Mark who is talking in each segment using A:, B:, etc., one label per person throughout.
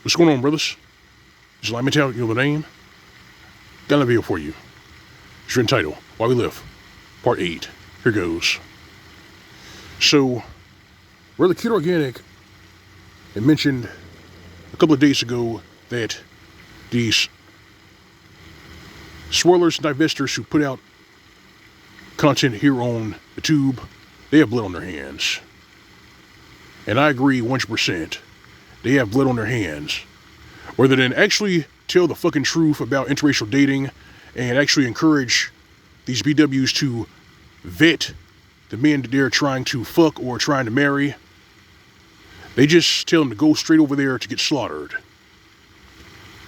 A: What's going on, brothers? Just let me tell you the name. Got a video for you. It's entitled Why We Live, Part 8. Here goes. So, Brother Cute Organic had mentioned a couple of days ago that these swirlers and divestors who put out content here on the tube, they have blood on their hands. And I agree 100%. They have blood on their hands. Rather than actually tell the fucking truth about interracial dating and actually encourage these BWs to vet the men that they're trying to fuck or trying to marry, they just tell them to go straight over there to get slaughtered.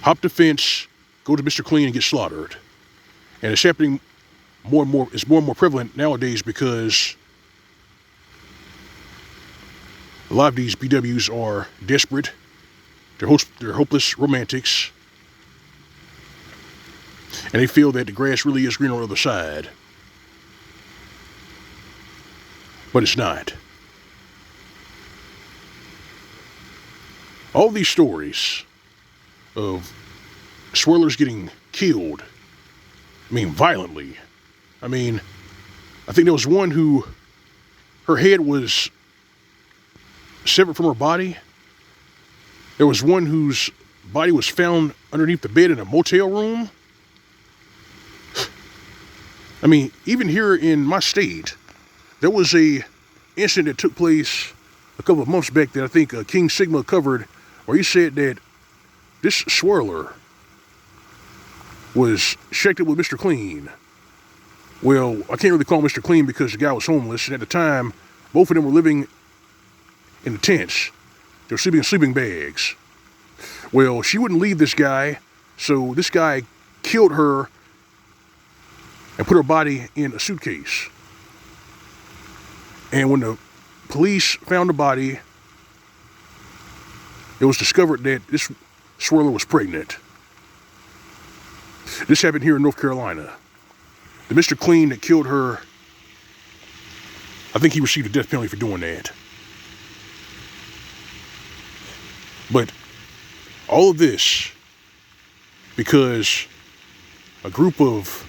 A: Hop the fence, go to Mr. Clean and get slaughtered. And it's happening more and more, it's more and more prevalent nowadays because a lot of these BWs are desperate. They're hopeless romantics. And they feel that the grass really is greener on the other side. But it's not. All these stories of swirlers getting killed, violently. I think there was one who, her head was severed from her body. There was one whose body was found underneath the bed in a motel room. Even here in my state, there was a incident that took place a couple of months back that I think King Sigma covered, where he said that this swirler was shacked up with Mr. Clean. Well, I can't really call him Mr. Clean because the guy was homeless, and at the time, both of them were living in the tents. They were sleeping in sleeping bags. Well, she wouldn't leave this guy, so this guy killed her and put her body in a suitcase. And when the police found the body, it was discovered that this swirler was pregnant. This happened here in North Carolina. The Mr. Clean that killed her, I think he received a death penalty for doing that. But all of this because a group of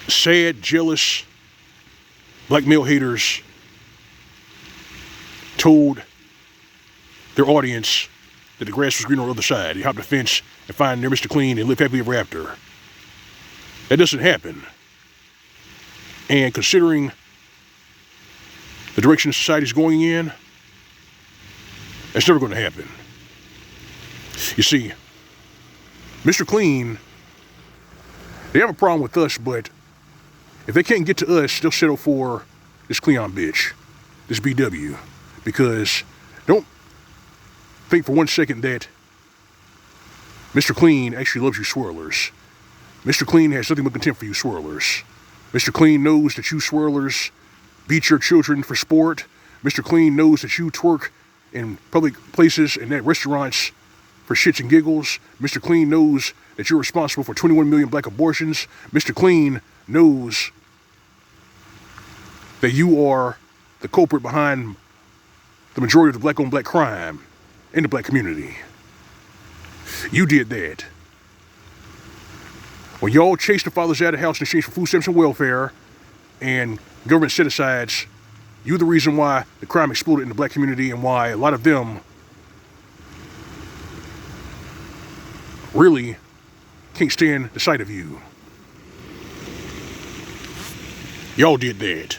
A: sad, jealous, black male haters told their audience that the grass was greener on the other side. They hopped the fence and find their Mr. Clean and live happily ever after. That doesn't happen. And considering the direction society is going in, that's never going to happen. You see, Mr. Clean, they have a problem with us, but if they can't get to us, they'll settle for this Cleon bitch, this BW. Because don't think for 1 second that Mr. Clean actually loves you swirlers. Mr. Clean has nothing but contempt for you swirlers. Mr. Clean knows that you swirlers beat your children for sport. Mr. Clean knows that you twerk in public places and at restaurants for shits and giggles. Mr. Clean knows that you're responsible for 21 million black abortions. Mr. Clean knows that you are the culprit behind the majority of the black on black crime in the black community. You did that. When y'all chased the fathers out of the house in exchange for food stamps and welfare and government set-asides, you're the reason why the crime exploded in the black community and why a lot of them really can't stand the sight of you. Y'all did that.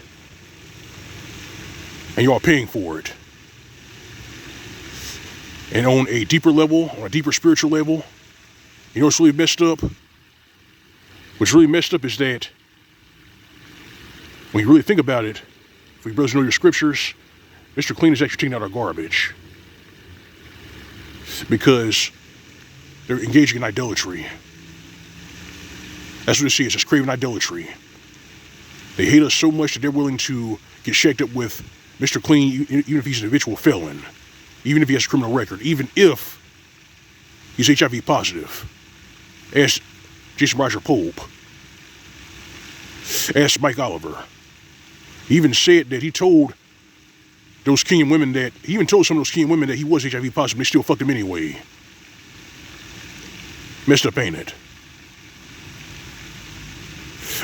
A: And y'all paying for it. And on a deeper level, on a deeper spiritual level, you know what's really messed up? What's really messed up is that when you really think about it, if you brothers know your scriptures, Mr. Clean is actually taking out our garbage. Because they're engaging in idolatry. That's what it is, it's craving idolatry. They hate us so much that they're willing to get shacked up with Mr. Clean, even if he's an habitual felon. Even if he has a criminal record. Even if he's HIV positive. Ask Jason Roger Pope. Ask Mike Oliver. He even said that he told those Kenyan women that, he even told some of those Kenyan women that he was HIV positive, they still fucked him anyway. Messed up, ain't it?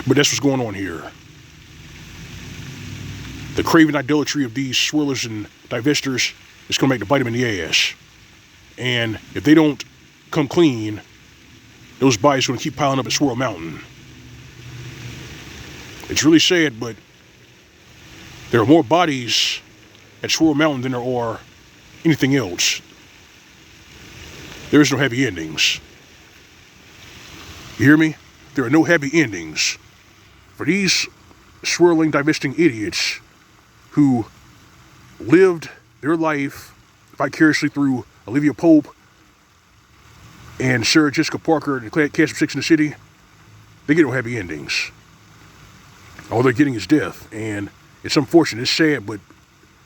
A: But that's what's going on here. The craven idolatry of these swirlers and divestors is going to make the bite them in the ass. And if they don't come clean, those bodies are going to keep piling up at Swirl Mountain. It's really sad, but there are more bodies at Swirl Mountain than there are anything else. There is no happy endings. You hear me? There are no happy endings for these swirling, divesting idiots who lived their life vicariously through Olivia Pope and Sarah Jessica Parker and the cast of Six in the City. They get no happy endings. All they're getting is death, and it's unfortunate, it's sad, but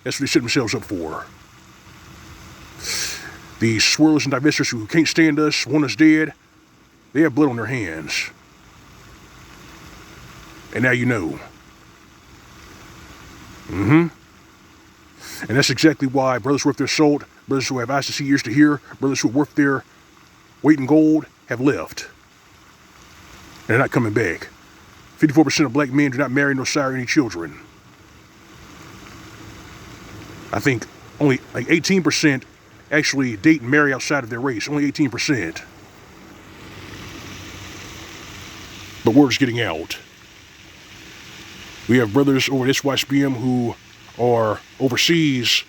A: that's what they set themselves up for. These swirlers and divestors who can't stand us, want us dead, they have blood on their hands. And now you know. And that's exactly why brothers worth their salt, brothers who have eyes to see, ears to hear, brothers who are worth their weight in gold have left. And they're not coming back. 54% of black men do not marry nor sire any children. I think only like 18% actually date and marry outside of their race. Only 18%. But word's getting out. We have brothers over at SYSBM who are overseas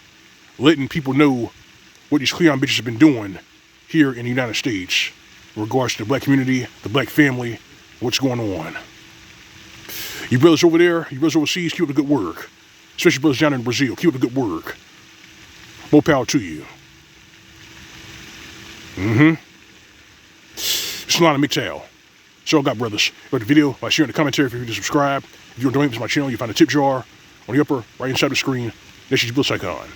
A: letting people know what these Cleon bitches have been doing here in the United States in regards to the black community, the black family, what's going on. You brothers over there, you brothers overseas, keep up the good work. Especially brothers down in Brazil, keep up the good work. More power to you. It's not a MGTOW. So I got brothers. Like the video by sharing the commentary. If you're to subscribe. If you're doing this to my channel, you find a tip jar on the upper right inside the screen. That's your bliss icon.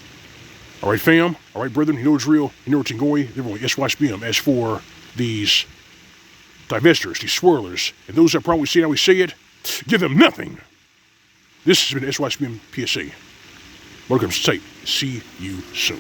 A: Alright fam, alright brethren, you know it's real, you know it's Ngoi, everyone, SYSBM. As for these divestors, these swirlers, and those that probably see how we say it, give them nothing. This has been SYSBM PSA. Welcome to tape. See you soon.